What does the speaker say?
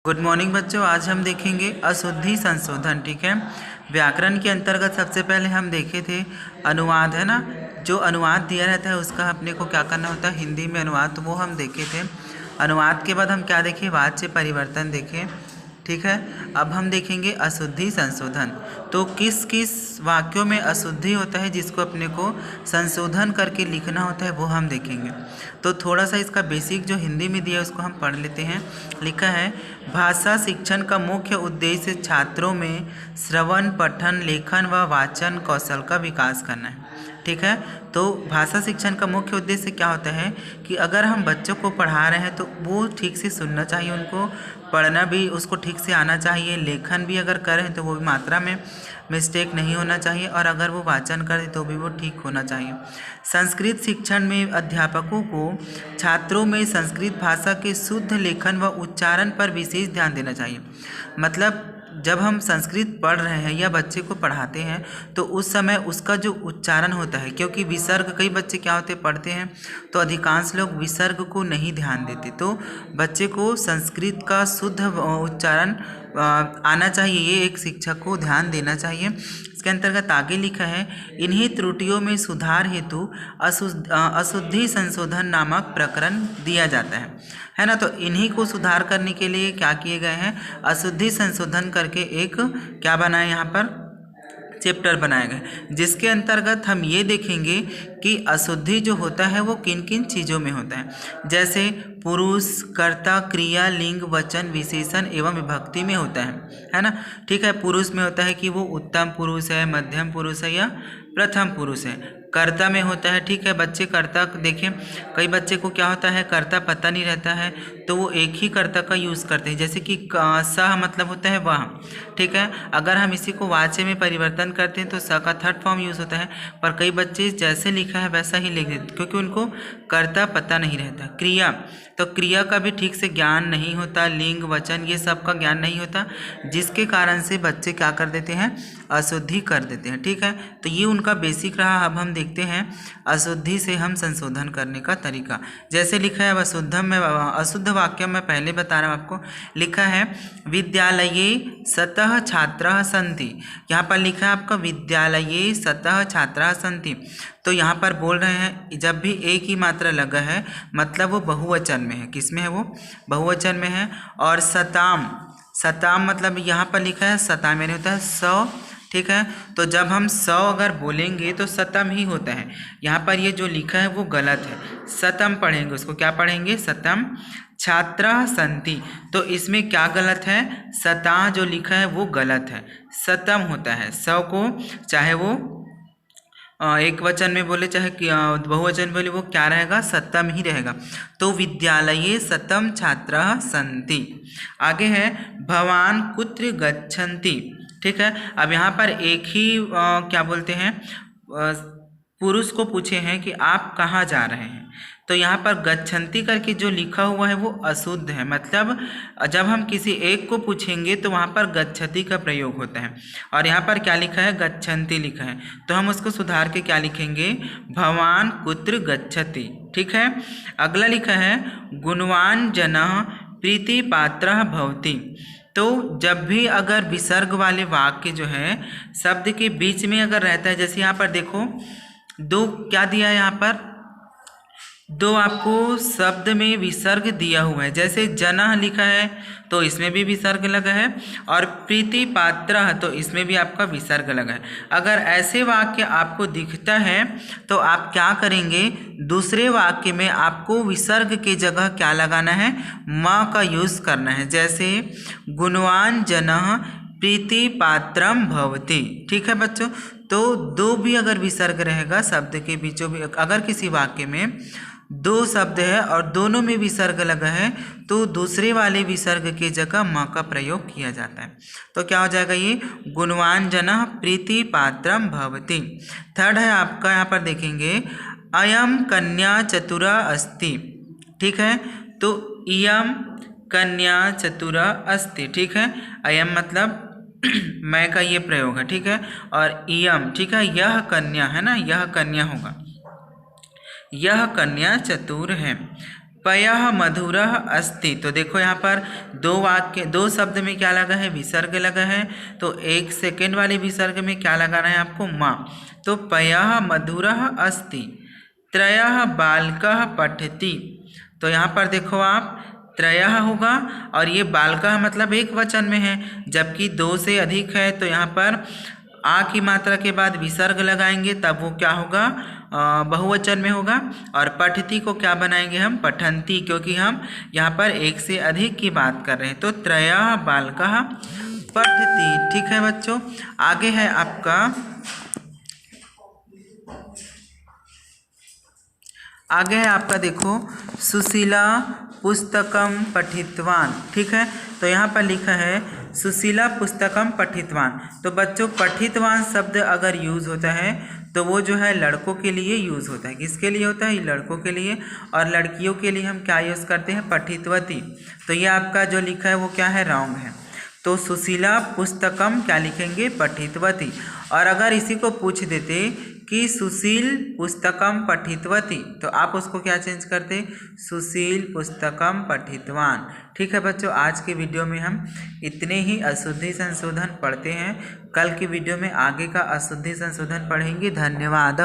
Good morning बच्चों। आज हम देखेंगे अशुद्धि संशोधन। ठीक है, व्याकरण के अंतर्गत सबसे पहले हम देखे थे अनुवाद, है ना। जो अनुवाद दिया रहता है उसका अपने को क्या करना होता है, हिंदी में अनुवाद, तो वो हम देखे थे। अनुवाद के बाद हम क्या देखें, वाच्य परिवर्तन देखें। ठीक है, अब हम देखेंगे अशुद्धि संशोधन। तो किस किस वाक्यों में अशुद्धि होता है जिसको अपने को संशोधन करके लिखना होता है वो हम देखेंगे। तो थोड़ा सा इसका बेसिक जो हिंदी में दिया है उसको हम पढ़ लेते हैं। लिखा है, भाषा शिक्षण का मुख्य उद्देश्य छात्रों में श्रवण, पठन, लेखन व वाचन कौशल का विकास करना है। ठीक है, तो भाषा शिक्षण का मुख्य उद्देश्य क्या होता है कि अगर हम बच्चों को पढ़ा रहे हैं तो वो ठीक से सुनना चाहिए, उनको पढ़ना भी उसको ठीक से आना चाहिए, लेखन भी अगर करें तो वो भी मात्रा में मिस्टेक नहीं होना चाहिए, और अगर वो वाचन करें तो भी वो ठीक होना चाहिए। संस्कृत शिक्षण में अध्यापकों को छात्रों में संस्कृत भाषा के शुद्ध लेखन व उच्चारण पर विशेष ध्यान देना चाहिए। मतलब जब हम संस्कृत पढ़ रहे हैं या बच्चे को पढ़ाते हैं तो उस समय उसका जो उच्चारण होता है, क्योंकि विसर्ग, कई बच्चे क्या होते पढ़ते हैं तो अधिकांश लोग विसर्ग को नहीं ध्यान देते, तो बच्चे को संस्कृत का शुद्ध उच्चारण आना चाहिए, ये एक शिक्षक को ध्यान देना चाहिए। इसके अंतर्गत आगे लिखा है, इन्हीं त्रुटियों में सुधार हेतु अशुद्धि संशोधन नामक प्रकरण दिया जाता है ना। तो इन्हीं को सुधार करने के लिए क्या किए गए हैं, अशुद्धि संशोधन करके एक क्या बनाए यहाँ पर चैप्टर बनाए गए, जिसके अंतर्गत हम ये देखेंगे कि अशुद्धि जो होता है वो किन किन चीज़ों में होता है। जैसे पुरुष, कर्ता, क्रिया, लिंग, वचन, विशेषण एवं विभक्ति में होता है ना। ठीक है, पुरुष में होता है कि वो उत्तम पुरुष है, मध्यम पुरुष है या प्रथम पुरुष है। कर्ता में होता है, ठीक है, बच्चे कर्ता देखें, कई बच्चे को क्या होता है कर्ता पता नहीं रहता है तो वो एक ही कर्ता का यूज़ करते हैं, जैसे कि सह मतलब होता है वह। ठीक है, अगर हम इसी को वाच्य में परिवर्तन करते हैं तो स का थर्ड फॉर्म यूज़ होता है, पर कई बच्चे जैसे लिखा है वैसा ही लिख देते क्योंकि उनको कर्ता पता नहीं रहता। क्रिया, तो क्रिया का भी ठीक से ज्ञान नहीं होता, लिंग, वचन ये सब का ज्ञान नहीं होता, जिसके कारण से बच्चे क्या कर देते हैं, अशुद्धि कर देते हैं। ठीक है, तो ये उनका बेसिक रहा। अब हम देखते हैं अशुद्धि से हम संशोधन करने का तरीका। जैसे लिखा है अशुद्ध वाक्य में पहले बता रहा हूँ आपको। लिखा है, विद्यालये सतः छात्राः सन्ति। यहाँ पर लिखा है आपका विद्यालये सतः छात्राः सन्ति, तो यहाँ पर बोल रहे हैं जब भी एक ही मात्रा लगा है मतलब वो बहुवचन में है। किस में है वो, बहुवचन में है। और सताम मतलब यहाँ पर लिखा है सताम यानी होता है 100। ठीक है, तो जब हम 100 अगर बोलेंगे तो सतम ही होता है। यहाँ पर ये जो लिखा है वो गलत है, सतम पढ़ेंगे, उसको क्या पढ़ेंगे, सतम। छात्राः सन्ति, तो इसमें क्या गलत है, सता जो लिखा है वो गलत है, सतम होता है। 100 को चाहे वो एक वचन में बोले चाहे बहुवचन बोले वो क्या रहेगा, सतम ही रहेगा। तो विद्यालये सतम छात्राः सन्ति। आगे है, भवान कुत्र गच्छन्ति। ठीक है, अब यहाँ पर एक ही क्या बोलते हैं पुरुष को पूछे हैं कि आप कहाँ जा रहे हैं, तो यहाँ पर गच्छन्ति करके जो लिखा हुआ है वो अशुद्ध है। मतलब जब हम किसी एक को पूछेंगे तो वहाँ पर गच्छति का प्रयोग होता है, और यहाँ पर क्या लिखा है, गच्छन्ति लिखा है, तो हम उसको सुधार के क्या लिखेंगे, भवान कुत्र गच्छति। ठीक है, अगला लिखा है, गुणवान जनः प्रीति पात्रः भवति। तो जब भी अगर विसर्ग वाले वाक्य जो है शब्द के बीच में अगर रहता है, जैसे यहाँ पर देखो दो क्या दिया है, यहाँ पर दो आपको शब्द में विसर्ग दिया हुआ है। जैसे जनः लिखा है तो इसमें भी विसर्ग लगा है, और प्रीति पात्र तो इसमें भी आपका विसर्ग लगा है। अगर ऐसे वाक्य आपको दिखता है तो आप क्या करेंगे, दूसरे वाक्य में आपको विसर्ग की जगह क्या लगाना है, म का यूज़ करना है। जैसे गुणवान जनः प्रीति पात्रम भवति। ठीक है बच्चों, तो दो भी अगर विसर्ग रहेगा शब्द के बीचों भी, अगर किसी वाक्य में दो शब्द है और दोनों में विसर्ग लगा है तो दूसरे वाले विसर्ग की जगह म का प्रयोग किया जाता है। तो क्या हो जाएगा ये, गुणवान जनः प्रीति पात्रम भवति। थर्ड है आपका, यहाँ पर देखेंगे, अयम कन्या चतुरा अस्ति। ठीक है, तो इयम कन्या चतुरा अस्ति। ठीक है, अयम मतलब मैं का ये प्रयोग है। ठीक है, और इयम, ठीक है, यह कन्या है ना, यह कन्या होगा, यह कन्या चतुर है। पयः मधुरः अस्ति। तो देखो यहाँ पर दो शब्द में क्या लगा है, विसर्ग लगा है। तो 1 सेकेंड वाले विसर्ग में क्या लगाना है आपको, माँ। तो पयः मधुरः अस्ति। त्रयः बालकः पठति। तो यहाँ पर देखो आप त्रयः होगा और ये बालकः मतलब एक वचन में है, जबकि 2 से अधिक है तो यहाँ पर आ की मात्रा के बाद विसर्ग लगाएंगे तब वो क्या होगा, बहुवचन में होगा। और पठती को क्या बनाएंगे हम, पठन्ति, क्योंकि हम यहाँ पर 1 से अधिक की बात कर रहे हैं। तो त्रयः बालकः पठति। ठीक है बच्चों, आगे है आपका देखो सुशीला पुस्तकम पठितवान। ठीक है, तो यहाँ पर लिखा है सुशीला पुस्तकम पठितवान। तो बच्चों पठितवान शब्द अगर यूज़ होता है तो वो जो है लड़कों के लिए यूज़ होता है। किसके लिए होता है, लड़कों के लिए। और लड़कियों के लिए हम क्या यूज़ करते हैं, पठितवती। तो ये आपका जो लिखा है वो क्या है, रॉन्ग है। तो सुशीला पुस्तकम क्या लिखेंगे, पठितवती। और अगर इसी को पूछ देते कि सुशील पुस्तकम पठितवती, तो आप उसको क्या चेंज करते, सुशील पुस्तकम पठितवान। ठीक है बच्चों, आज के वीडियो में हम इतने ही अशुद्धि संशोधन पढ़ते हैं। कल की वीडियो में आगे का अशुद्धि संशोधन पढ़ेंगे। धन्यवाद।